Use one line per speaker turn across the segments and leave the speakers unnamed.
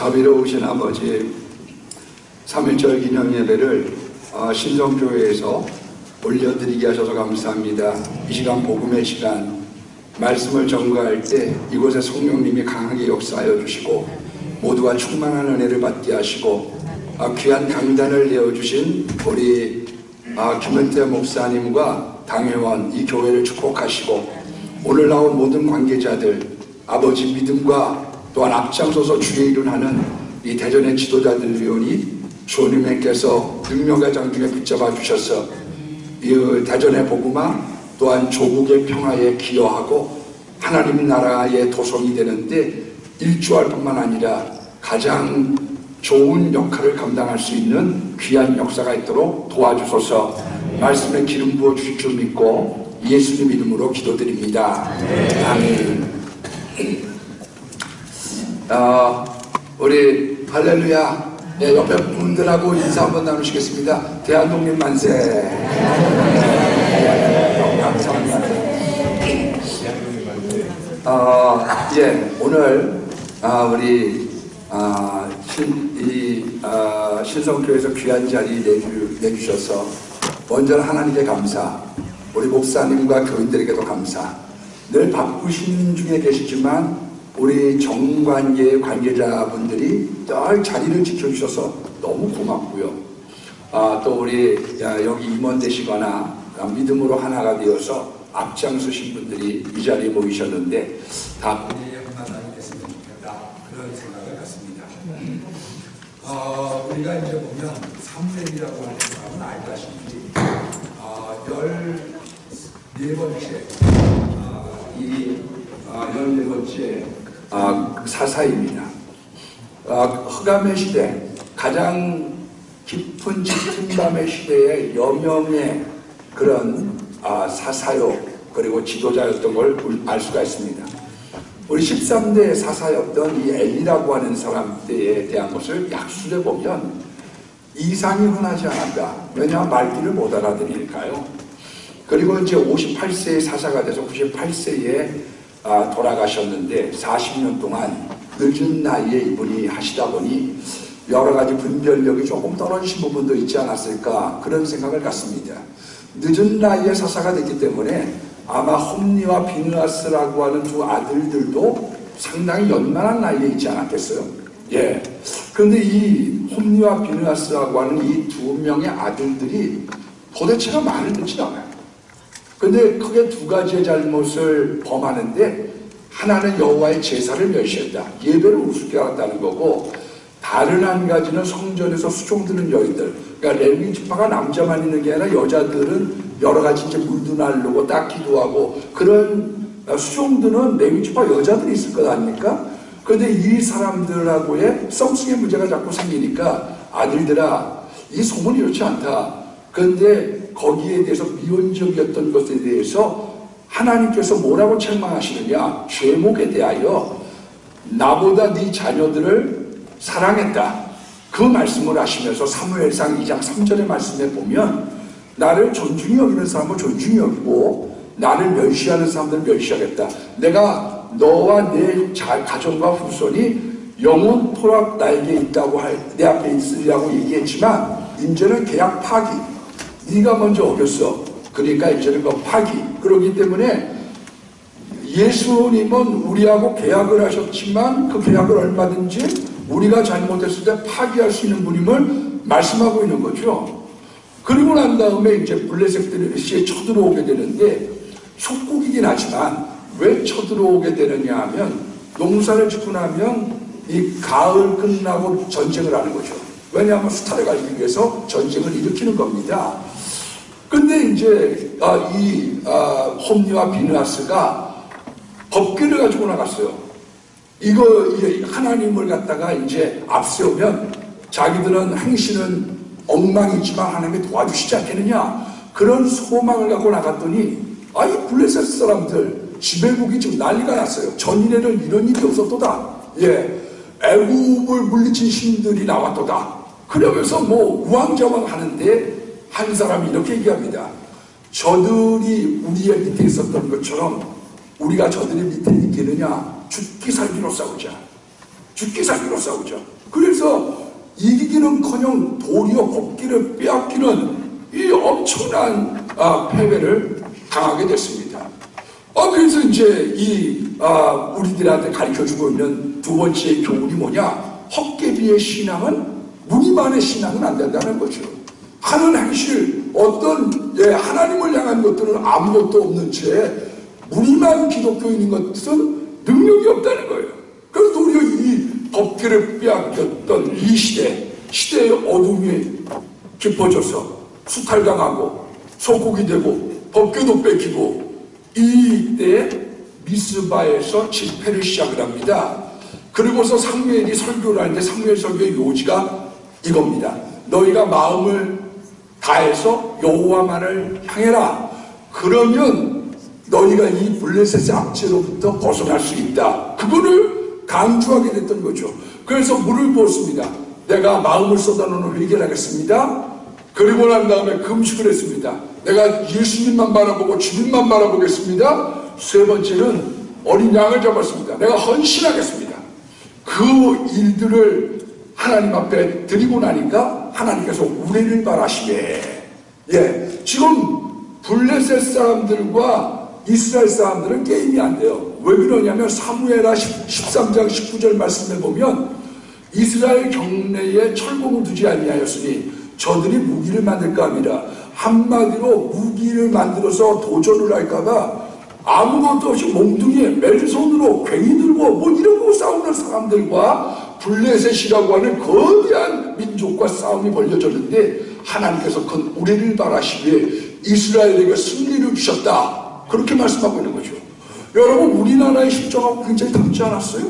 자비로우신 아버지, 3.1절 기념예배를 신성교회에서 올려드리게 하셔서 감사합니다. 이 시간 복음의 시간, 말씀을 전가할 때 이곳에 성령님이 강하게 역사하여 주시고 모두가 충만한 은혜를 받게 하시고 귀한 강단을 내어주신 우리 김은태 목사님과 당회원, 이 교회를 축복하시고 오늘 나온 모든 관계자들, 아버지 믿음과 또한 앞장서서 주의 일을 하는 이 대전의 지도자들이오니 주님께서 능력의 장중에 붙잡아 주셔서 이 대전의 복음화 또한 조국의 평화에 기여하고 하나님 나라의 도성이 되는데 일조할 뿐만 아니라 가장 좋은 역할을 감당할 수 있는 귀한 역사가 있도록 도와주소서. 말씀에 기름 부어 주실 줄 믿고 예수님 이름으로 기도드립니다. 아멘. 우리 할렐루야. 네, 옆에 분들하고 인사 한번 나누시겠습니다. 대한독립 만세. 감사합니다. 오늘 우리 신성교회에서 귀한 자리 내주셔서 먼저 하나님께 감사, 우리 목사님과 교인들에게도 감사. 늘 바쁘신 중에 계시지만 우리 정관계 관계자분들이 늘 자리를 지켜주셔서 너무 고맙고요. 또 우리 여기 임원 되시거나 믿음으로 하나가 되어서 앞장서신 분들이 이 자리에 모이셨는데 다 우리의 하나가 됐으면 좋겠다, 그런 생각을 갖습니다. 우리가 이제 보면 삼례이라고 하는 사람은 알다시피 14번째 14번째 사사입니다. 흑암의 시대, 가장 깊은 짙은 밤의 시대에 여명의 그런 사사요 그리고 지도자였던 걸 알 수가 있습니다. 우리 13대 사사였던 이 엘리라고 하는 사람에 대한 것을 약술해 보면 이상이 흔하지 않았다. 왜냐하면 말귀를 못 알아들으니까요. 그리고 이제 58세의 사사가 돼서 98세에 돌아가셨는데 40년 동안 늦은 나이에 이분이 하시다 보니 여러 가지 분별력이 조금 떨어지신 부분도 있지 않았을까, 그런 생각을 갖습니다. 늦은 나이에 사사가 됐기 때문에 아마 홈리와 비느하스라고 하는 두 아들들도 상당히 연만한 나이에 있지 않았겠어요? 예. 그런데 이 홈리와 비느하스라고 하는 이 두 명의 아들들이 도대체가 말을 듣지 않아요. 근데 크게 두 가지의 잘못을 범하는데, 하나는 여호와의 제사를 멸시했다, 예배를 우습게 알았다는 거고, 다른 한 가지는 성전에서 수종드는 여인들, 그러니까 레위 지파가 남자만 있는 게 아니라 여자들은 여러 가지 이제 물도 날르고 닦기도 하고 그런 수종드는 레위 지파 여자들이 있을 것 아닙니까? 그런데 이 사람들하고의 썸씽의 문제가 자꾸 생기니까 아들들아, 이 소문이 좋지 않다. 그런데 거기에 대해서 미온적이었던 것에 대해서 하나님께서 뭐라고 책망하시느냐, 죄목에 대하여 나보다 네 자녀들을 사랑했다, 그 말씀을 하시면서 사무엘상 2장 3절의 말씀에 보면 나를 존중히 여기는 사람은 존중히 여기고 나를 멸시하는 사람들을 멸시하겠다. 내가 너와 내 가정과 후손이 영원토록 나에게 있다고 내 앞에 있으리라고 얘기했지만 이제는 계약 파기, 네가 먼저 어겼어. 그러니까 이제는 그 파기. 그렇기 때문에 예수님은 우리하고 계약을 하셨지만 그 계약을 얼마든지 우리가 잘못했을 때 파기할 수 있는 분임을 말씀하고 있는 거죠. 그리고 난 다음에 이제 블레셋들이 쳐들어오게 되는데, 속국이긴 하지만 왜 쳐들어오게 되느냐 하면 농사를 짓고 나면 이 가을 끝나고 전쟁을 하는 거죠. 왜냐하면 수탈을 가기 위해서 전쟁을 일으키는 겁니다. 근데 이제 홈리와 비느하스가 법궤를 가지고 나갔어요. 이거 하나님을 갖다가 이제 앞세우면 자기들은 행실은 엉망이지만 하나님이 도와주시지 않겠느냐, 그런 소망을 갖고 나갔더니 이 블레셋 사람들 지배국이 지금 난리가 났어요. 전일에는 이런 일이 없었도다. 애굽을 물리친 신들이 나왔도다. 그러면서 우왕좌왕 하는데 한 사람이 이렇게 얘기합니다. 저들이 우리의 밑에 있었던 것처럼 우리가 저들의 밑에 있겠느냐? 죽기 살기로 싸우자. 죽기 살기로 싸우죠. 그래서 이기기는커녕 도리어 법기를 빼앗기는 이 엄청난 패배를 당하게 됐습니다. 그래서 이제 우리들한테 가르쳐주고 있는 두 번째 교훈이 뭐냐? 헛개비의 신앙은, 무늬만의 신앙은 안 된다는 거죠. 하는 행실, 어떤 하나님을 향한 것들은 아무것도 없는 채 무늬만 기독교인인 것은 능력이 없다는 거예요. 그래서 도리어 이 법기를 빼앗겼던 이 시대의 어둠이 깊어져서 수탈당하고 소국이 되고 법궤도 뺏기고, 이때 미스바에서 집회를 시작을 합니다. 그리고서 사무엘이 설교를 하는데 사무엘 설교의 요지가 이겁니다. 너희가 마음을 다해서 여호와만을 향해라. 그러면 너희가 이 블레셋의 압제로부터 벗어날 수 있다. 그거를 강조하게 됐던 거죠. 그래서 물을 부었습니다. 내가 마음을 쏟아놓는 회개를 하겠습니다. 그리고 난 다음에 금식을 했습니다. 내가 예수님만 바라보고 주님만 바라보겠습니다. 세 번째는 어린 양을 잡았습니다. 내가 헌신하겠습니다. 그 일들을 하나님 앞에 드리고 나니까 하나님께서 우리를 바라시게. 지금 블레셋 사람들과 이스라엘 사람들은 게임이 안 돼요. 왜 그러냐면 사무엘하 13장 19절 말씀에 보면 이스라엘 경내에 철공을 두지 아니하였으니 저들이 무기를 만들까 합니다. 한마디로 무기를 만들어서 도전을 할까봐 아무것도 없이 몽둥이에 맨손으로 괭이 들고 뭐 이러고 싸우는 사람들과 블레셋이라고 하는 거대한 민족과 싸움이 벌려졌는데, 하나님께서 그건 우리를 바라시기에 이스라엘에게 승리를 주셨다. 그렇게 말씀하고 있는 거죠. 여러분, 우리나라의 실정하고 굉장히 닮지 않았어요?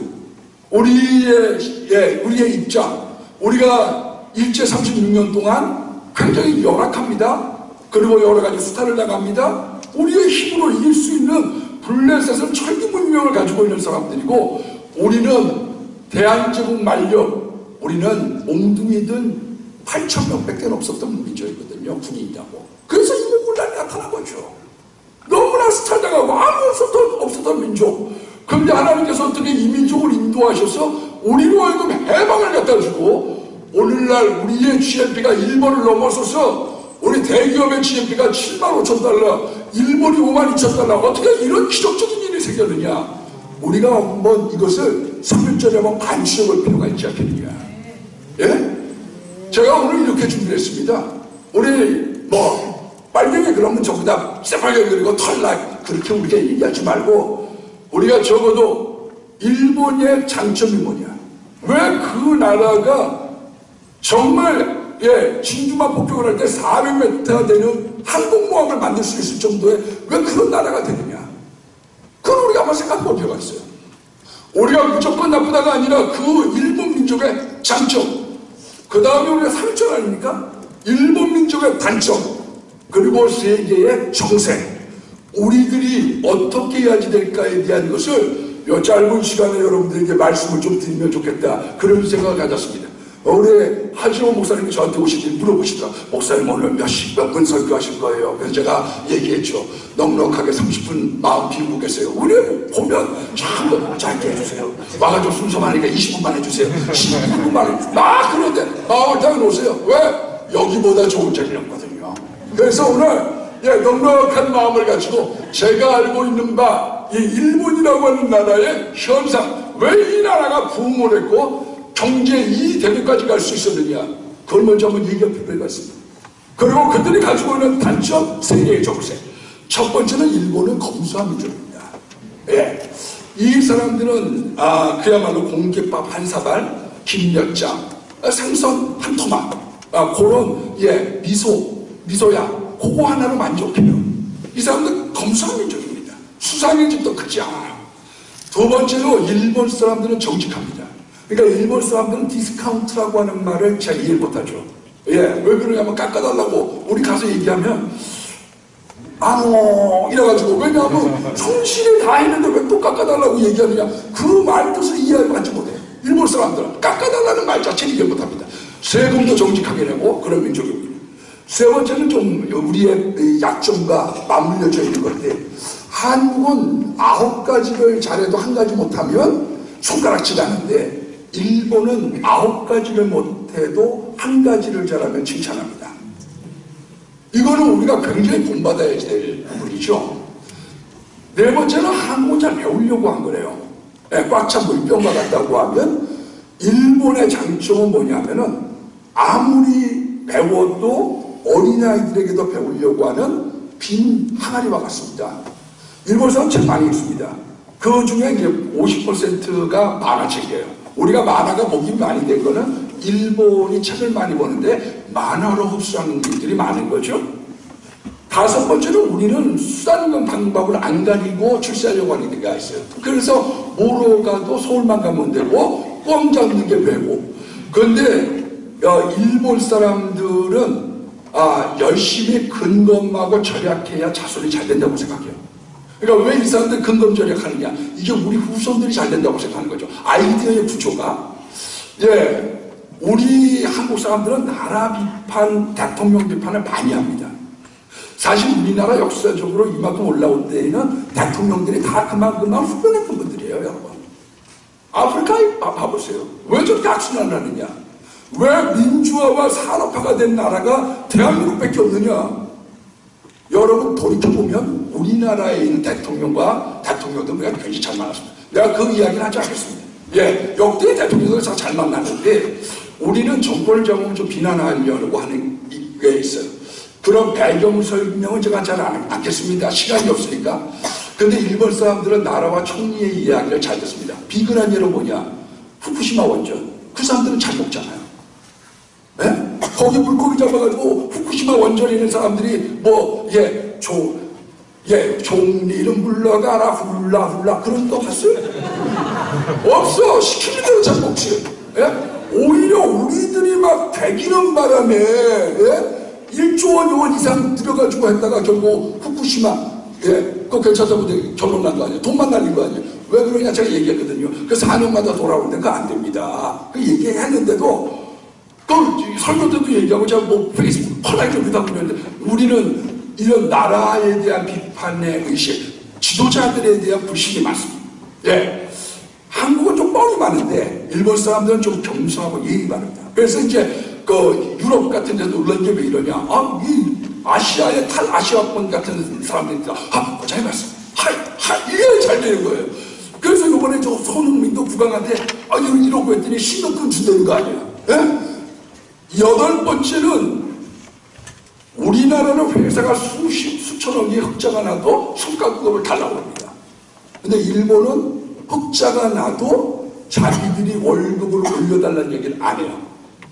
우리의 입장, 우리가 일제 36년 동안 굉장히 열악합니다. 그리고 여러 가지 수탈을 당합니다. 우리의 힘으로 이길 수 있는 블레셋은 철기 문명을 가지고 있는 사람들이고, 우리는 대한제국 말년, 우리는 몽둥이든 8,000명밖에 없었던 민족이거든요. 군인이라고. 그래서 이 문란이 나타난 거죠. 너무나 수탈당하고 아무 없었던 민족. 그런데 하나님께서 어떻게 이 민족을 인도하셔서 우리로 하여금 해방을 갖다 주고, 오늘날 우리의 GNP가 일본을 넘어서서 우리 대기업의 GNP가 7만 5천 달러, 일본이 5만 2천 달러. 어떻게 이런 기적적인 일이 생겼느냐? 우리가 한번 이것을 3일절에 한번 반추해볼 필요가 있지 않겠느냐? 제가 오늘 이렇게 준비했습니다. 우리 빨갱이 그러면 전부 다 새빨개 그리고 털락 그렇게 우리가 얘기하지 말고, 우리가 적어도 일본의 장점이 뭐냐? 왜 그 나라가 정말 진주만 폭격을 할 때 400m 되는 항공모함을 만들 수 있을 정도의 왜 그런 나라가 되느냐? 그건 우리가 한번 생각해 볼 필요가 있어요. 우리가 무조건 나쁘다가 아니라 그 일본 민족의 장점, 그 다음에 우리가 3절 아닙니까? 일본 민족의 단점, 그리고 세계의 정세, 우리들이 어떻게 해야지 될까에 대한 것을 이 짧은 시간에 여러분들에게 말씀을 좀 드리면 좋겠다, 그런 생각을 가졌습니다. 우리 하지호 목사님이 저한테 오시더니 물어보시더라. 목사님 오늘 몇 분 설교하실 거예요? 그래서 제가 얘기했죠. 넉넉하게 30분 마음 비우고 계세요. 우리 보면 참 짧게 해주세요. 와가지고 순서 많으니까 20분만 해주세요. 12분만 해주세요. 막 그런데 마음을 딱 놓으세요. 왜? 여기보다 좋은 자리는 없거든요. 그래서 오늘 넉넉한 마음을 가지고 제가 알고 있는 바 이 일본이라고 하는 나라의 현상, 왜 이 나라가 부흥을 했고 경제 이 대국까지 갈 수 있었느냐, 그걸 먼저 한번 얘기할 필요가 있습니다. 그리고 그들이 가지고 있는 단점, 세계의 정세. 첫 번째는 일본은 검소한 민족입니다. 이 사람들은 그야말로 공깃밥 한 사발, 김몇장, 생선 한 토막, 그런 미소야, 그거 하나로 만족해요. 이 사람들은 검소한 민족입니다. 수상의 집도 크지 않아요. 두 번째로 일본 사람들은 정직합니다. 그러니까 일본 사람들은 디스카운트라고 하는 말을 잘 이해를 못하죠. 왜 그러냐면 깎아달라고 우리 가서 얘기하면 이래가지고, 왜냐하면 성실히 다 했는데 왜 또 깎아달라고 얘기하느냐, 그 말 뜻을 이해하지 못해요. 일본 사람들은 깎아달라는 말 자체를 이해 못합니다. 세금도 정직하게 내고 그런 민족입니다. 세 번째는 좀 우리의 약점과 맞물려져 있는 건데, 한국은 9가지를 잘해도 한 가지 못하면 손가락질 하는데, 일본은 9가지를 못해도 1가지를 잘하면 칭찬합니다. 이거는 우리가 굉장히 본받아야 될 부분이죠. 네 번째는 한국을 잘 배우려고 한 거래요. 꽉 찬 물병과 같다고 하면 일본의 장점은 뭐냐면은 아무리 배워도 어린아이들에게도 배우려고 하는 빈 항아리와 같습니다. 일본 사람 책 많이 읽습니다. 그 중에 이제 50%가 만화책이에요. 우리가 만화가 보기 많이 된 거는 일본이 책을 많이 보는데 만화로 흡수하는 일들이 많은 거죠. 5번째는 우리는 수단과 방법을 안 가리고 출세하려고 하는 데가 있어요. 그래서 뭐로 가도 서울만 가면 되고 꽝 잡는 게 배고. 그런데 일본 사람들은 열심히 근검하고 절약해야 자손이 잘 된다고 생각해요. 그러니까 왜 이 사람들 근검 절약하느냐? 이게 우리 후손들이 잘 된다고 생각하는 거죠. 아이디어의 구조가. 우리 한국 사람들은 나라 비판, 대통령 비판을 많이 합니다. 사실 우리나라 역사적으로 이만큼 올라올 때에는 대통령들이 다 그만큼 훌륭했던 분들이에요, 여러분. 아프리카에 봐보세요. 왜 저렇게 악순환을 하느냐? 왜 민주화와 산업화가 된 나라가 대한민국밖에 없느냐? 여러분 돌이켜보면 우리나라에 있는 대통령과 대통령들 우리가 굉장히 잘 만났습니다. 내가 그 이야기는 하지 않겠습니다. 역대 대통령들 잘 만났는데 우리는 정권을 잡으면 좀 비난하려고 하는 게 있어요. 그런 배경 설명은 제가 잘 않겠습니다. 시간이 없으니까. 근데 일본 사람들은 나라와 총리의 이야기를 잘 듣습니다. 비근한 예로 뭐냐? 후쿠시마 원전. 그 사람들은 잘 먹잖아요. 거기 물고기 잡아가지고 후쿠시마 원전에 있는 사람들이 종리는 물러가라 훌라훌라 그런 거 봤어요? 없어. 시키는 대로 잘 먹지. 오히려 우리들이 막 배기는 바람에 1조 원 이상 들여가지고 했다가 결국 후쿠시마 그거 괜찮다고 결론 난 거 아니에요? 돈만 날린 거 아니에요? 왜 그러냐 제가 얘기했거든요. 그 4년마다 돌아오는데 그거 안 됩니다. 그 얘기했는데도 그 설교 때도 얘기하고 제가 페이스북 컬라이를 하다 보는데 우리는 이런 나라에 대한 비판의 의식, 지도자들에 대한 불신이 많습니다. 한국은 좀 뻥이 많은데 일본 사람들은 좀 겸손하고 예의 바릅니다. 그래서 이제 그 유럽 같은 데서 놀란 게 왜 이러냐? 이 아시아의 탈아시아권 같은 사람들이 잘 봤어. 이게 잘 되는 거예요. 그래서 이번에 저 손흥민도 국왕한테 이러고 했더니 신경금 준다는 거 아니야? 8번째는 우리나라는 회사가 수천억이 흑자가 나도 성과급을 달라고 합니다. 근데 일본은 흑자가 나도 자기들이 월급을 올려달라는 얘기를 안 해요.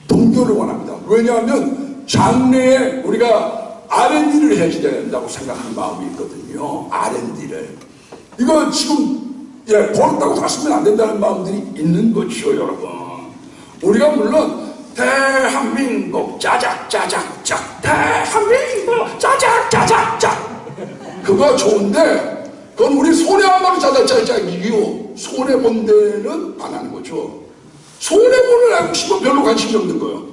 동결을 원합니다. 왜냐하면 장래에 우리가 R&D를 해야 된다고 생각하는 마음이 있거든요. R&D를. 이거 지금 벌었다고 다 쓰면 안 된다는 마음들이 있는 거죠, 여러분. 우리가 물론 대한민국 짜작짜작짝 대한민국 짜작짜작짝 그거 좋은데 그건 우리 손해 한 마리 짜작짜작이요. 손해 본 데는 안 하는 거죠. 손해 보는 알고 싶으면 별로 관심이 없는 거예요.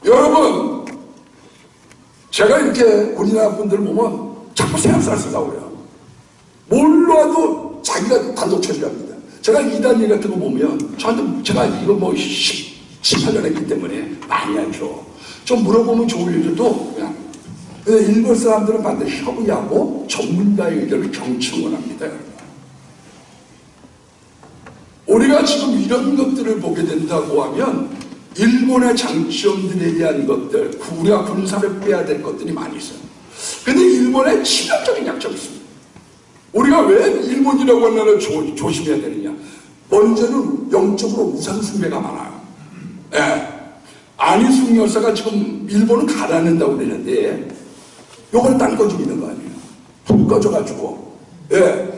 여러분 제가 이렇게 우리나라 분들 보면 자꾸 생각살 쓰려고 그래요. 몰라도 자기가 단독 처리합니다. 제가 이단일 같은 거 보면 저한테 제가 이거 18년 했기 때문에 많이 알죠. 좀 물어보면 좋을 일도 그냥. 근데 일본 사람들은 반드시 협의하고 전문가의 의견을 경청을 합니다. 우리가 지금 이런 것들을 보게 된다고 하면 일본의 장점들에 대한 것들, 우리가 군사를 빼야 될 것들이 많이 있어요. 근데 일본의 치명적인 약점이 있습니다. 우리가 왜 일본이라고 하는 나라를 조심해야 되느냐? 먼저는 영적으로 우상숭배가 많아요. 안희숙 여사가 지금 일본은 가라앉는다고 그러는데 요걸 딴 거 죽이는 거 아니에요? 불 꺼져가지고. 왜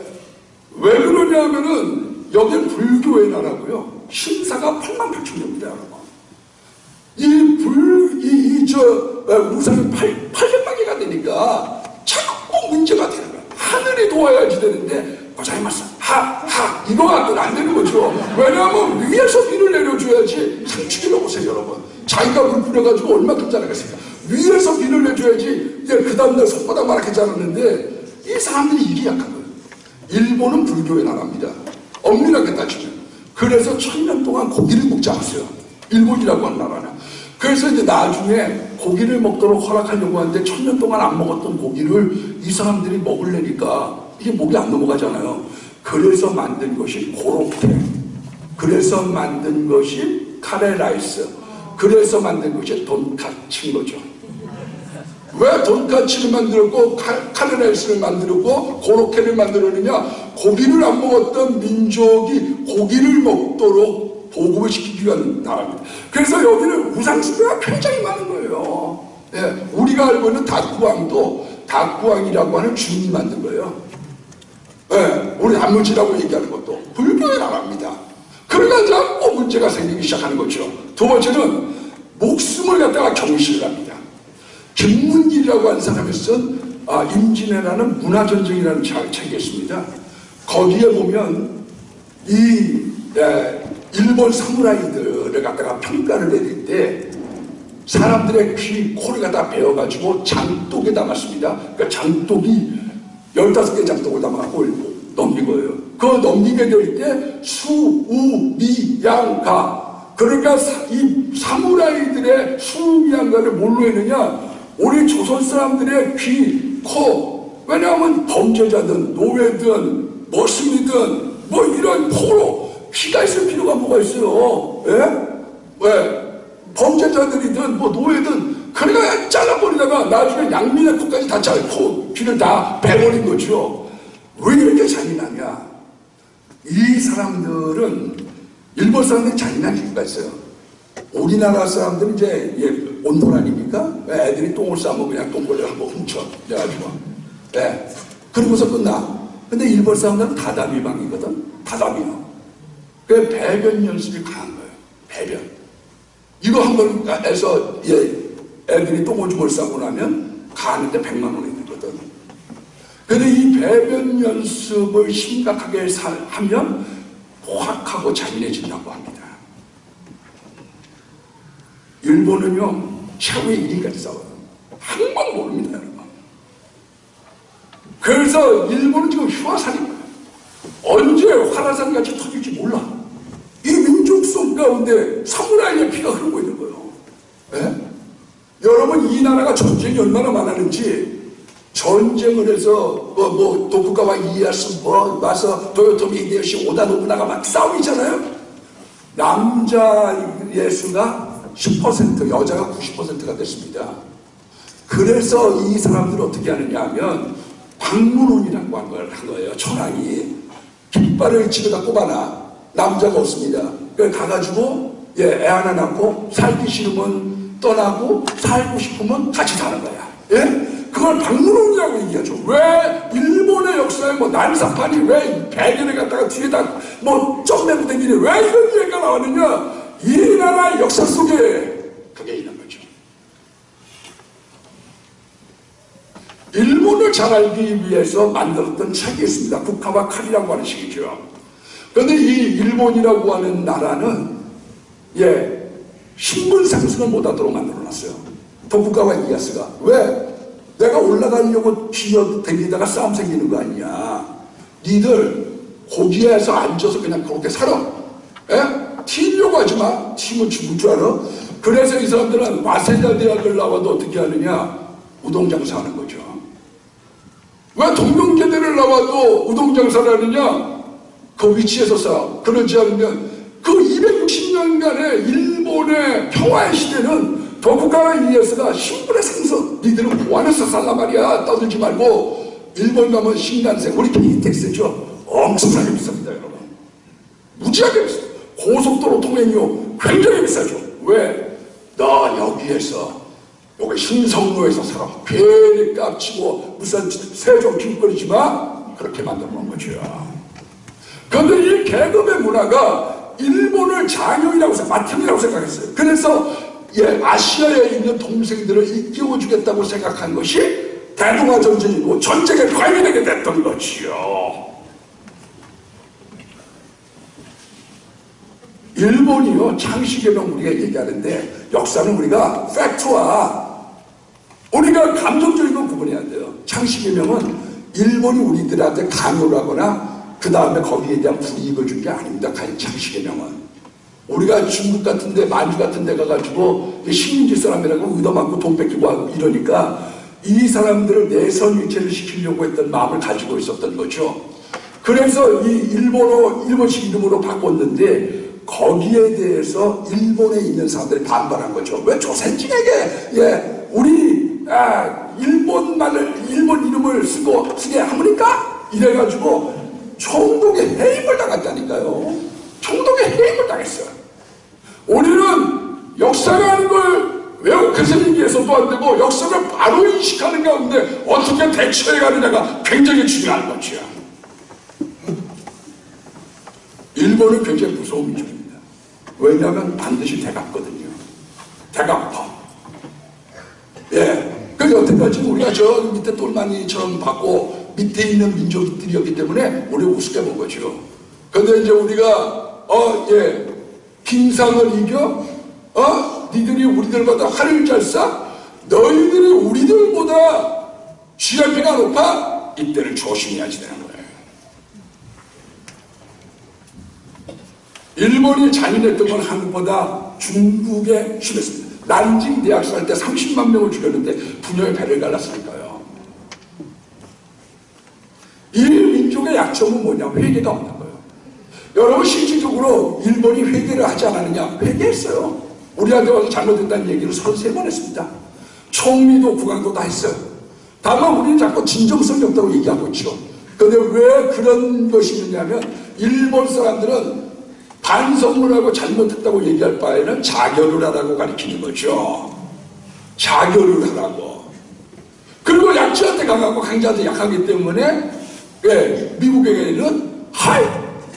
그러냐면은 여기는 불교의 나라고요. 신사가 88,000명입니다, 여러분. 우상이 800만 개가 되니까 자꾸 문제가 되는 거야. 하늘이 도와야지 되는데 고자이마스 이거 갖고는 안 되는 거죠. 왜냐하면 위에서 비를 내려줘야지. 상추기로 보세요, 여러분. 자기가 물 뿌려가지고 얼마큼 자라겠습니까? 위에서 비를 내줘야지. 그 다음날 손바닥 많게 자랐는데 이 사람들이 일이 약한 거예요. 일본은 불교의 나라입니다. 엄밀하게 따지면. 그래서 1000년 동안 고기를 먹지 않았어요. 일본이라고 하는 나라는. 그래서 이제 나중에 고기를 먹도록 허락하려고 하는데 1000년 동안 안 먹었던 고기를 이 사람들이 먹으려니까 이게 목이 안 넘어가잖아요. 그래서 만든 것이 고로케, 그래서 만든 것이 카레라이스, 그래서 만든 것이 돈까츠인 거죠. 왜 돈까츠를 만들었고 카레라이스를 만들었고 고로케를 만들었느냐? 고기를 안 먹었던 민족이 고기를 먹도록 보급을 시키기 위한 나라입니다. 그래서 여기는 우상숭배가 굉장히 많은 거예요. 예, 우리가 알고 있는 닭구왕도 닭구왕이라고 하는 주인이 만든 거예요. 예, 우리 단무지라고 얘기하는 것도 불교의 나라입니다. 그러니까 자꾸 문제가 생기기 시작하는 거죠. 두 번째는 목숨을 갖다가 경시를 합니다. 김문길이라고 하는 사람이 쓴 임진왜란은 문화전쟁이라는 책이 있습니다. 거기에 보면 이 일본 사무라이들을 갖다가 평가를 내릴 때 사람들의 귀, 코를 갖다 베어가지고 장독에 담았습니다. 그러니까 장독이 15개 장독을 담아갖고 넘긴 거예요. 그 넘기게 될 때 수, 우, 미, 양, 가. 그러니까 이 사무라이들의 수, 미, 양, 가를 뭘로 했느냐? 우리 조선 사람들의 귀, 코. 왜냐하면 범죄자든 노예든 머슴이든 뭐 이런 포로 귀가 있을 필요가 뭐가 있어요? 예? 왜? 범죄자들이든 뭐 노예든 그러니까 잘라버리다가 나중에 양민의 코까지 다 잘고 귀를 다 베버린 거죠. 왜 이렇게 잔인하냐? 이 사람들은 일본 사람들이 잔인한 이유가 있어요. 우리나라 사람들은 이제 온돌 아닙니까? 애들이 똥을 싸면 그냥 똥걸레 한번 훔쳐 그래가지고 그러고서 끝나. 근데 일본 사람들은 다다미방이거든. 다다미요. 그 배변 연습이 강한 거예요. 배변. 이거 한 번 해서 애들이 똥오줌을 싸고 나면 가는데 100만 원이 들거든. 근데 이 배변 연습을 심각하게 하면 포악하고 잔인해진다고 합니다. 일본은요, 최후의 1위까지 싸워요. 한번 모릅니다, 여러분. 그래서 일본은 지금 휴화산이 언제 화라산 같이 터질지 몰라. 이 민족성 가운데 사무라이의 피가 흐르고 있는 거예요. 예? 여러분, 이 나라가 전쟁이 얼마나 많았는지, 전쟁을 해서 도쿠가와 이에야스 와서 도요토미 히데요시 오다 노부나가 막 싸움이잖아요. 남자의 수가 10%, 여자가 90%가 됐습니다. 그래서 이 사람들은 어떻게 하느냐 하면 방문혼이라고 한 거예요. 천황이 깃발을 집에다 꼽아놔. 남자가 없습니다. 그래서 가가지고 애 하나 낳고 살기 싫으면 떠나고 살고 싶으면 같이 사는 거야. 예? 그걸 방문혼이라고 얘기하죠. 왜 일본의 역사에 난사판이 왜 배경을 갖다가 뒤에다 점내고 다니니 왜 이런 얘기가 나왔느냐? 이 나라의 역사 속에 그게 있는 거죠. 일본을 잘 알기 위해서 만들었던 책이 있습니다. 국화와 칼이라고 하는 책이죠. 그런데 이 일본이라고 하는 나라는 신분 상승을 못하도록 만들어놨어요. 도쿠가와 이에야스가. 왜? 내가 올라가려고 기어다니다가 싸움 생기는 거 아니냐. 니들 거기에서 앉아서 그냥 그렇게 살아. 튀려고 하지 마. 튀면 죽을 줄 알아. 그래서 이 사람들은 와세다 대학을 나와도 어떻게 하느냐? 우동장사 하는 거죠. 왜 동명계대를 나와도 우동장사를 하느냐? 그 위치에서 살아. 그러지 않으면 그 260년간의 일본의 평화의 시대는 도쿠가와 이에야스가 신분의 상승, 니들은 보안해서 살란 말이야. 떠들지 말고. 일본 가면 신간세, 우리 KTX죠. 엄청나게 비쌉니다, 여러분. 무지하게 비싸요. 고속도로 통행료 굉장히 비싸죠. 왜? 너 여기에서 여기 신성로에서 살아. 괜히 깝치고 무슨 세종 길거리지 마. 그렇게 만들어 놓은 거죠. 그런데 이 계급의 문화가 일본을 장형이라고 마탱이라고 생각했어요. 그래서 아시아에 있는 동생들을 일깨워 주겠다고 생각한 것이 대동아 전쟁이고 전쟁에 관여되게 됐던 거지요. 일본이요, 창시개명 우리가 얘기하는데 역사는 우리가 팩트와 우리가 감정적인 건 구분해야 돼요. 창시개명은 일본이 우리들한테 강요를 하거나 그 다음에 거기에 대한 불이익을 준 게 아닙니다. 창씨개명은. 우리가 중국 같은데, 만주 같은데 가가지고 식민지 사람이라고 의도맞고 돈 뺏기고 하고 이러니까 이 사람들을 내선 유체를 시키려고 했던 마음을 가지고 있었던 거죠. 그래서 이 일본식 이름으로 바꿨는데 거기에 대해서 일본에 있는 사람들이 반발한 거죠. 왜 조선진에게 일본 이름을 쓰게 합니까? 이래가지고 총독의 해임을 당했다니까요. 총독의 해임을 당했어요. 우리는 역사가 하는 걸 왜곡해서 얘기해서도 안 되고 역사를 바로 인식하는 가운데 어떻게 대처해 가느냐가 굉장히 중요한 거죠. 일본은 굉장히 무서운 민족입니다. 왜냐하면 반드시 대갚거든요. 대갚아. 예. 그래서 여태까지 우리가 저 밑에 똘마니처럼 받고 밑에 있는 민족들이었기 때문에 우리가 우습게 본 거죠. 근데 이제 우리가 김상을 이겨? 니들이 우리들보다 하늘 잘 쏴? 너희들이 우리들보다 GRP가 높아? 이때를 조심해야지 되는 거예요. 일본이 잔인했던 건 한국보다 중국에 심했습니다. 난징 대학살 할 때 30만 명을 죽였는데 분열의 배를 갈랐으니까요. 이 민족의 약점은 뭐냐? 회개가 없는 거예요. 여러분 실질적으로 일본이 회개를 하지 않았느냐? 회개했어요. 우리한테 와서 잘못했다는 얘기를 33번 했습니다. 총리도 국왕도 다 했어요. 다만 우리는 자꾸 진정성이 없다고 얘기하고 있죠. 그런데 왜 그런 것이 있느냐면 일본 사람들은 반성문하고 잘못했다고 얘기할 바에는 자결을 하라고 가르치는 거죠. 자결을 하라고. 그리고 약자한테 강하고 강자한테 약하기 때문에 미국에게는 하이!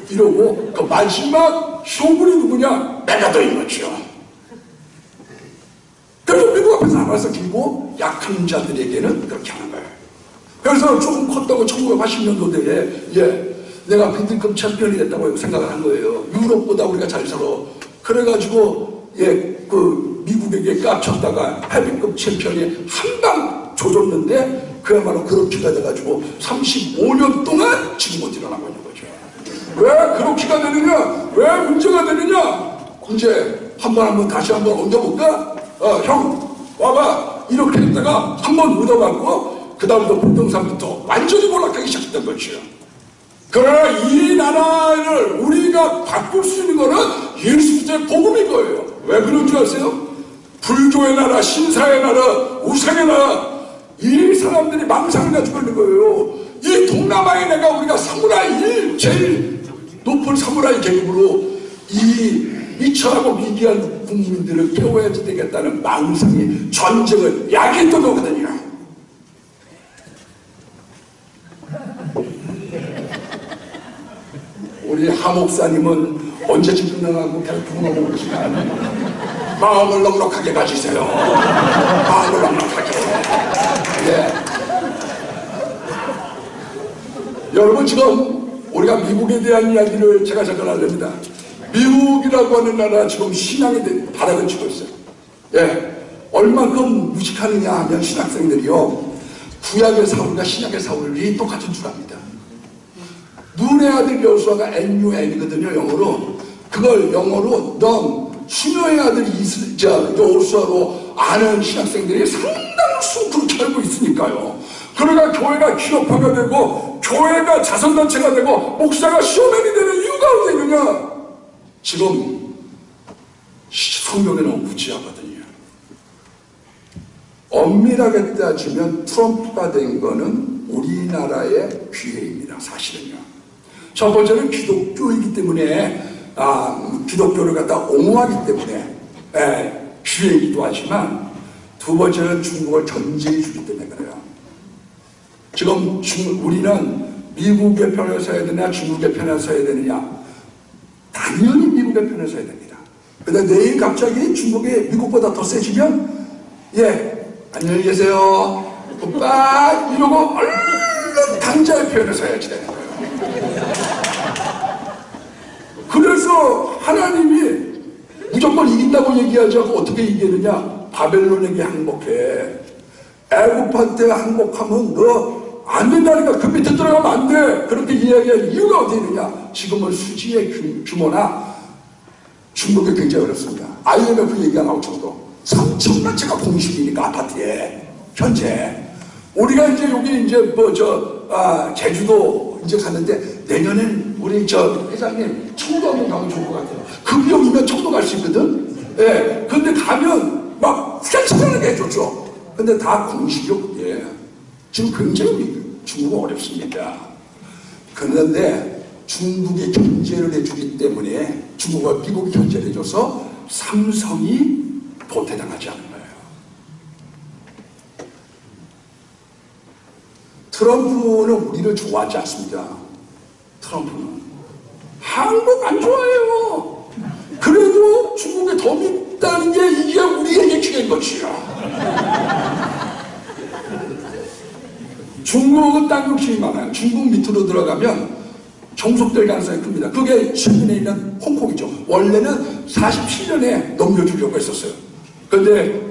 이러고 그 마지막 쇼군이 누구냐? 메가더인 거죠. 그래서 미국 앞에서 알아서 기고 약한 자들에게는 그렇게 하는 거예요. 그래서 조금 컸다고 1980년도대에 내가 빌딩급 챔피언이 됐다고 생각을 한 거예요. 유럽보다 우리가 잘 살아. 그래가지고 그 미국에게 깝쳤다가 헤비급 챔피언이 한 방 조졌는데 그야말로 그렇게가 돼가지고 35년 동안 지금 못 일어나고 있는 거죠. 왜 그렇게가 되느냐? 왜 문제가 되느냐? 이제 한번 다시 한번 얹어볼까? 형 와봐. 이렇게 했다가 한번 묻어봤고 그 다음부터 부동산부터 완전히 몰락하기 시작했던 거죠. 그러나 이 나라를 우리가 바꿀 수 있는 거는 예수 그리스도의 복음인 거예요. 왜 그런 줄 아세요? 불교의 나라, 신사의 나라, 우상의 나라, 이 사람들이 망상을 가지고 있는 거예요. 이 동남아에 내가 우리가 사무라이 제일 높은 사무라이 계급으로 이 미천하고 미개한 국민들을 깨워야지 되겠다는 망상이 전쟁을 야기했던 거거든요. 우리 하 목사님은 언제쯤 끝나가고 결국은 오시면 마음을 넉넉하게 가지세요. 마음을 넉넉하게. 여러분 지금 우리가 미국에 대한 이야기를 제가 잠깐 하렵니다. 미국이라고 하는 나라 지금 신앙의 바닥을 치고 있어요. 얼만큼 무식하느냐 하면 신학생들이요. 구약의 사울과 신약의 사울이 똑같은 줄 압니다. 눈의 아들 여호수아가 NUN이거든요, 영어로. 그걸 영어로 넌 수녀의 아들 여호수아로 아는 신학생들이 상당수 그렇게 알고 있으니까요. 그러니까 교회가 기업화가 되고 교회가 자선단체가 되고 목사가 쇼맨이 되는 이유가 어디 있느냐? 지금 성경에 너무 무지하거든요. 엄밀하게 따지면 트럼프가 된 거는 우리나라의 기회입니다. 사실은요. 첫 번째는 기독교이기 때문에 기독교를 갖다 옹호하기 때문에 기회이기도 하지만 두 번째는 중국을 견제해 주기 때문에 그래요. 지금 우리는 미국의 편에 서야 되냐 중국의 편에 서야 되느냐? 당연히 미국의 편에 서야 됩니다. 근데 내일 갑자기 중국이 미국보다 더 세지면 안녕히 계세요 굿바이 이러고 얼른 강자의 편에 서야지 되는 거예요. 그래서 하나님이 무조건 이긴다고 얘기하지 않고 어떻게 이기느냐? 바벨론에게 항복해. 애굽한테 항복하면 너 안 된다니까 그 밑에 들어가면 안 돼. 그렇게 이야기할 이유가 어디 있느냐. 지금은 수지의 규모나 중국이 굉장히 어렵습니다. IMF 얘기가 나올 정도. 3천만 채가 공식이니까 아파트에 현재 우리가 이제 여기 이제 제주도 이제 갔는데 내년엔 우리 회장님 청도 한번 가면 좋을 것 같아요. 그 비용이면 청도 갈 수 있거든. 예. 근데 가면 막 후련차게 해줬죠. 근데 다 공식이요. 예. 지금 굉장히 중국은 어렵습니다. 그런데 중국이 견제를 해주기 때문에 중국과 미국이 견제를 해줘서 삼성이 도태당하지 않는 거예요. 트럼프는 우리를 좋아하지 않습니다. 트럼프는 한국 안 좋아해요. 그래도 중국에 더 믿다는 게 이게 우리에게 기회인 것이야. 중국은 땅 욕심이 많아요. 중국 밑으로 들어가면 종속될 가능성이 큽니다. 그게 최근에 있는 홍콩이죠. 원래는 47년에 넘겨주려고 했었어요. 근데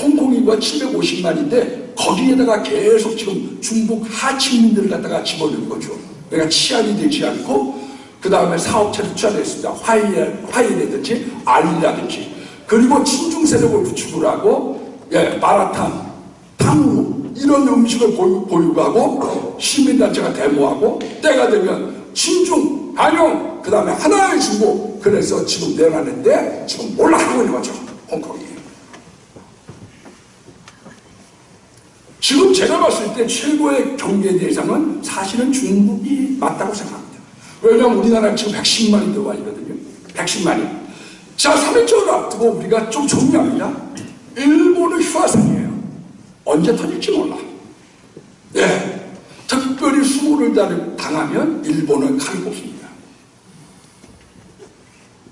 홍콩인구가 750만인데 거기에다가 계속 지금 중국 하층민들을 갖다가 집어넣는 거죠. 그러니까 치안이 되지 않고 그 다음에 사업체를 투자했습니다. 화이라든지 알리라든지 그리고 친중 세력을 구축을 하고 마라탕, 탕후 이런 음식을 보유하고 시민단체가 데모하고 때가 되면 친중, 반영 그 다음에 하나의 중국 그래서 지금 내놨는데 지금 몰락하고 있는 거죠. 홍콩이. 지금 제가 봤을 때 최고의 경계 대상은 사실은 중국이 맞다고 생각합니다. 왜냐하면 우리나라에 지금 110만이 들어와 있거든요. 110만이. 자, 3일절을 앞두고 우리가 좀 정리합니다. 일본은 휴화상이에요. 언제 터질지 몰라. 네. 특별히 수모를 당하면 일본은 칼이 뽑습니다.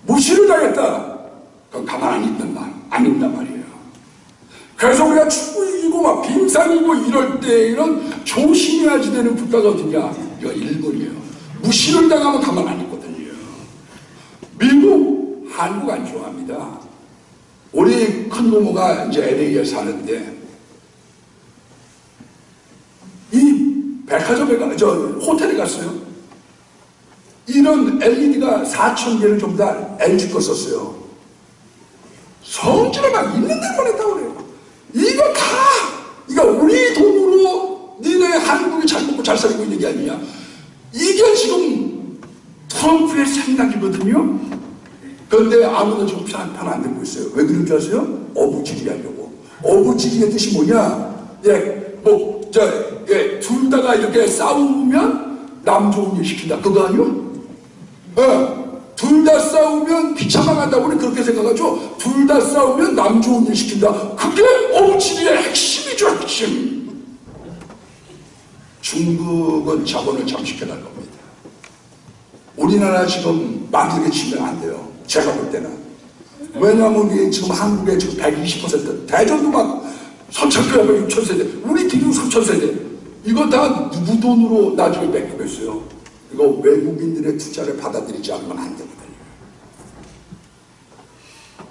무시를 당했다. 그건 가만 안 있단 말이에요. 그래서 우리가 축구 이기고 막 빙상이고 이럴 때 이런 조심해야지 되는 국가가 어디냐? 이거 일본이에요. 무시를 당하면 가만 안 있거든요. 미국, 한국 안 좋아합니다. 우리 큰 고모가 이제 LA에 사는데 이 백화점에 호텔에 갔어요. 이런 LED가 4,000개를 전부 다 LG 거 썼어요. 성질을 막 있는 데만 했다고 그래요. 이거 우리 돈으로 니네 한국이 잘 먹고 잘 살고 있는 게 아니냐. 이게 지금 트럼프의 생각이거든요. 그런데 아무도 지금 편 안 들고 있어요. 왜 그런 줄 아세요? 어부지리 하려고. 어부지리의 뜻이 뭐냐? 둘 다가 이렇게 싸우면 남 좋은 일 시킨다. 그거 아니요? 둘 다 싸우면 비참하간다고 우리 그렇게 생각하죠? 둘 다 싸우면 남 좋은 일 시킨다. 그게 어부지리의 핵심이죠, 핵심. 중국은 자본을 잠식해달 겁니다. 우리나라 지금 막 이렇게 치면 안 돼요. 제가 볼 때는. 왜냐하면 우리 지금 한국에 지금 120% 대전도 막 3,000세대, 6,000세대, 우리 기둥 3,000세대. 이거 다 누구 돈으로 나중에 뺏기겠어요? 이거 외국인들의 투자를 받아들이지 않으면 안 되거든요.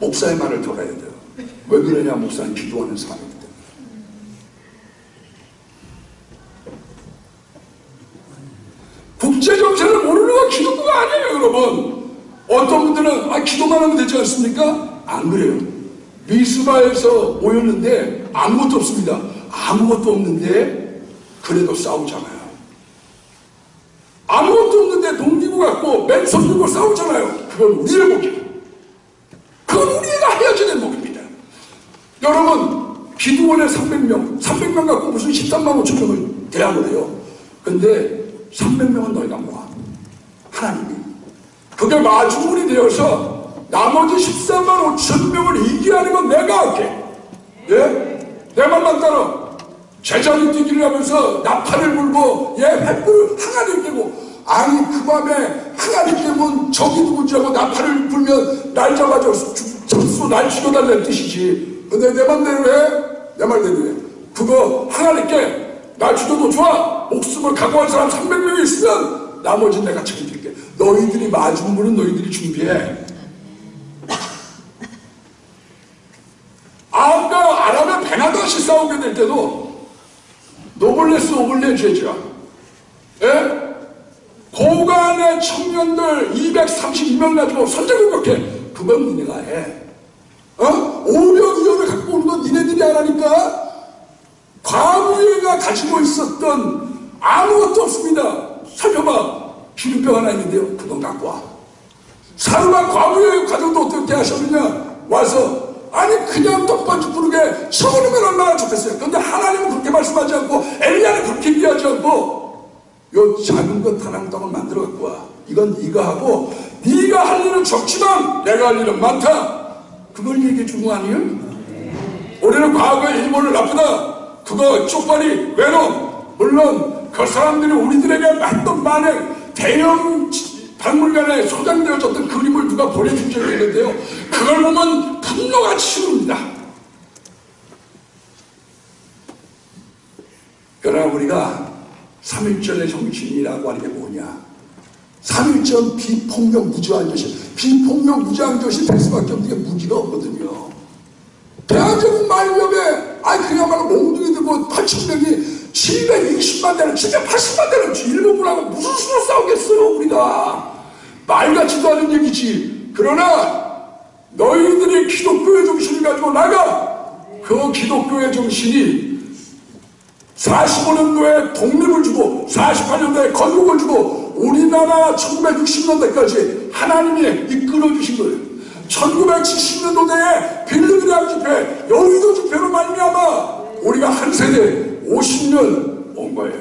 목사의 말을 들어야 돼요. 왜 그러냐? 목사는 기도하는 사람이기 때문에. 국제정세를 모르는 건 기독교가 아니에요, 여러분. 어떤 분들은 기도만 하면 되지 않습니까? 안 그래요. 미스바에서 모였는데 아무것도 없습니다. 아무것도 없는데 그래도 싸우잖아요. 아무것도 없는데 동기고 갖고 맨손 들고 싸우잖아요. 그건 우리의 목이에요. 그건 우리가 해야지 될 목입니다. 여러분, 기도원에 300명 갖고 무슨 13만 5천 명을 대항을 해요. 근데 300명은 너희가 모아. 하나님이. 그게 마중물이 되어서 나머지 14만 5천 명을 이기하는 건 내가 할게. 예? 내 말만 따라. 제자리 뛰기를 하면서 나팔을 불고 횃불을 항아리 깨고 아니 그 밤에 항아리 깨면 적이 누군지 하고 나팔을 불면 날 잡아줘 졌어 날 죽여달라는 뜻이지. 근데 내 맘대로 해? 내 말대로 해. 그거 항아리 깨 날 죽여도 좋아. 목숨을 각오한 사람 300명이 있으면 나머지는 내가 책임질게. 너희들이 마중물은 너희들이 준비해. 아까 아랍의 베나다시 싸우게 될 때도 노블레스 오블리의 죄죠. 예? 고관의 청년들 232명 가지고 선제공격해. 그건 니네가 해. 오병이어를 갖고 오는 건 니네들이 하라니까. 과거에가 가지고 있었던 아무것도 없습니다. 살펴봐. 기름병 하나 있는데요. 그건 갖고 와. 사르가 과거에 가정도 어떻게 하셨느냐. 와서 아니 그냥 떡반죽 부르게 서버리면 얼마나 좋겠어요. 그런데 하나님은 그렇게 말씀하지 않고 엘리야는 그렇게 얘기하지 않고 요 작은 것 하나 땅을 만들어 갖고 와. 이건 네가 하고 네가 할 일은 적지만 내가 할 일은 많다. 그걸 얘기해 준 거 아니에요? 우리는 과거에 일본을 나쁘다. 그거 쪽발이 외로움. 물론 그 사람들이 우리들에게 했던 만행 대형 박물관에 소장되어졌던 그림을 누가 보내준 적이 있는데요. 그걸 보면 분노가 치릅니다. 그러나 우리가 3.1절의 정신이라고 하는 게 뭐냐. 3.1절 비폭력 무저항 조시. 비폭력 무저항 조시 될 수밖에 없는 게 무기가 없거든요. 대한민국 말년에 그야말로 몽둥이 들고 8,000명이 720만 대를 780만 대를 일본군하고 무슨 수로 싸우겠어요. 우리가 말 같지도 않은 얘기지. 그러나 너희들이 기독교의 정신을 가지고 나가. 그 기독교의 정신이 45년도에 독립을 주고 48년도에 건국을 주고 우리나라 1960년대까지 하나님이 이끌어주신 거예요. 1970년도에 빌리그람 집회, 여의도 집회로 말미암아 우리가 한 세대 50년 온 거예요.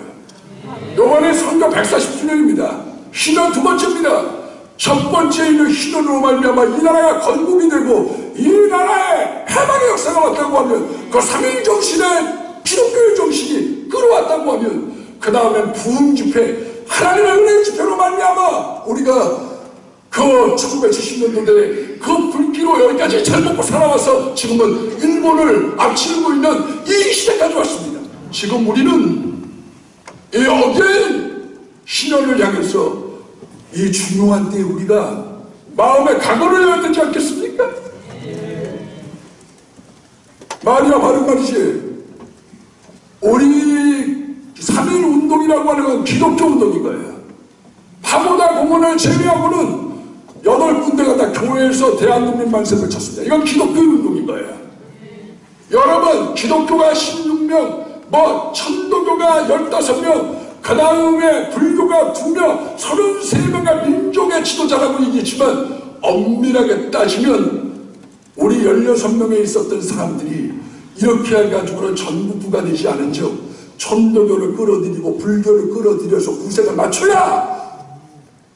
요번에 선거 140주년입니다. 신원 두 번째입니다. 첫 번째는 신원으로 말미암아 이 나라가 건국이 되고 이 나라에 해방의 역사가 왔다고 하면 그 삼일 정신의 기독교의 정신이 끌어왔다고 하면 그 다음엔 부흥 집회, 하나님의 은혜의 집회로 말미암아 우리가 그 1970년도에 그 불길로 여기까지 잘 먹고 살아와서 지금은 일본을 앞지르고 있는 이 시대까지 왔습니다. 지금 우리는 이 어게인 신년을 향해서 이 중요한 때에 우리가 마음의 각오를 해야 되지 않겠습니까? 말이야 바른 말이지. 우리 3.1 운동이라고 하는 건 기독교 운동인 거예요. 파고다 공원을 제외하고는 8군데가 다 교회에서 대한독립 만세를 쳤습니다. 이건 기독교 운동인 거예요. 여러분 기독교가 16명, 천도교가 15명, 그 다음에 불교가 2명, 33명의 민족의 지도자라고 얘기했지만 엄밀하게 따지면 우리 16명에 있었던 사람들이 이렇게 해가지고는 전국부가 되지 않은 즉 천도교를 끌어들이고 불교를 끌어들여서 구색을 맞춰야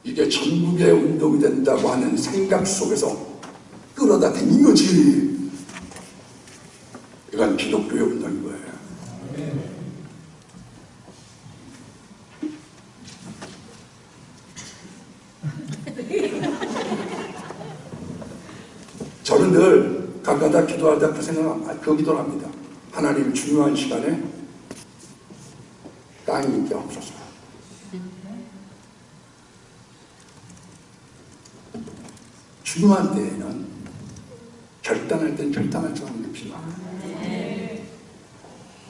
이게 전국의 운동이 된다고 하는 생각 속에서 끌어다 댄 거지. 이건 기독교의 운동인 거예요. 저는 늘 가까다 기도할 때 그 생각합니다. 그 기도를 합니다. 하나님 중요한 시간에 땅이 있게 없어서 중요한 때에는 결단할 땐 결단할 줄 아는 게 필요합니다.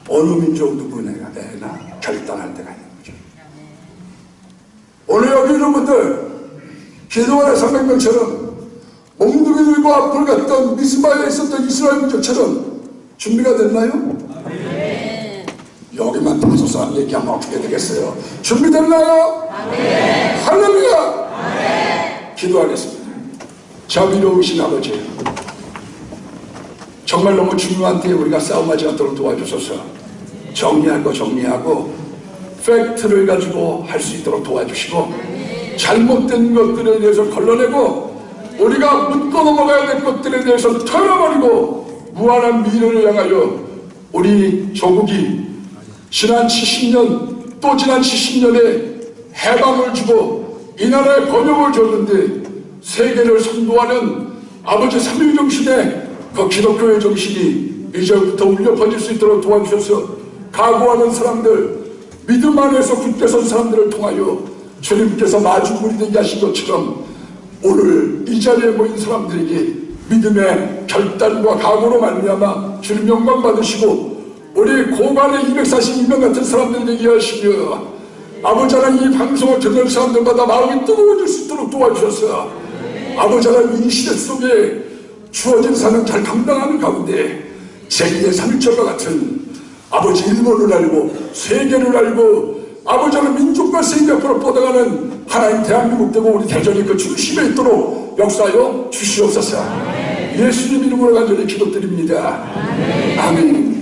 어느 민족 누구나 결단할 때가 있는 거죠. 오늘 여기 있는 분들 기도원의 300명처럼 몽둥이 들고 앞을 갔던 미스바에 있었던 이스라엘 민족처럼 준비가 됐나요? 네. 여기만 5사람 얘기하면 어떻게 되겠어요? 준비됐나요? 네. 할렐루야! 네. 기도하겠습니다. 자비로우신 아버지, 정말 너무 중요한 때에 우리가 싸움하지 않도록 도와주소서. 정리할 거 정리하고 팩트를 가지고 할 수 있도록 도와주시고 잘못된 것들에 대해서 걸러내고 우리가 묻고 넘어가야 될 것들에 대해서 털어버리고 무한한 미래를 향하여 우리 조국이 지난 70년 또 지난 70년에 해방을 주고 이 나라에 번영을 줬는데 세계를 선도하는 아버지 삼위 정신의 그 기독교의 정신이 이제부터 울려 퍼질 수 있도록 도와주셔서 각오하는 사람들, 믿음 안에서 굳게 선 사람들을 통하여 주님께서 마주물이 되게 하신 것처럼 오늘 이 자리에 모인 사람들에게 믿음의 결단과 각오로 말미암아 주님 영광 받으시고 우리 고관의 242명 같은 사람들 되게 하시며 아버지 하나님 이 방송을 듣는 사람들마다 마음이 뜨거워질 수 있도록 도와주셔서 아버지 하나님 이 시대 속에 주어진 사명 잘 감당하는 가운데 제2의 3.1절과 같은 아버지 일본을 알고 세계를 알고 아버지 하나님 민족과 세계 앞으로 뻗어가는 하나님 대한민국 되고 우리 대전이 그 중심에 있도록 역사하여 주시옵소서. 예수님 이름으로 간절히 기도드립니다. 아멘.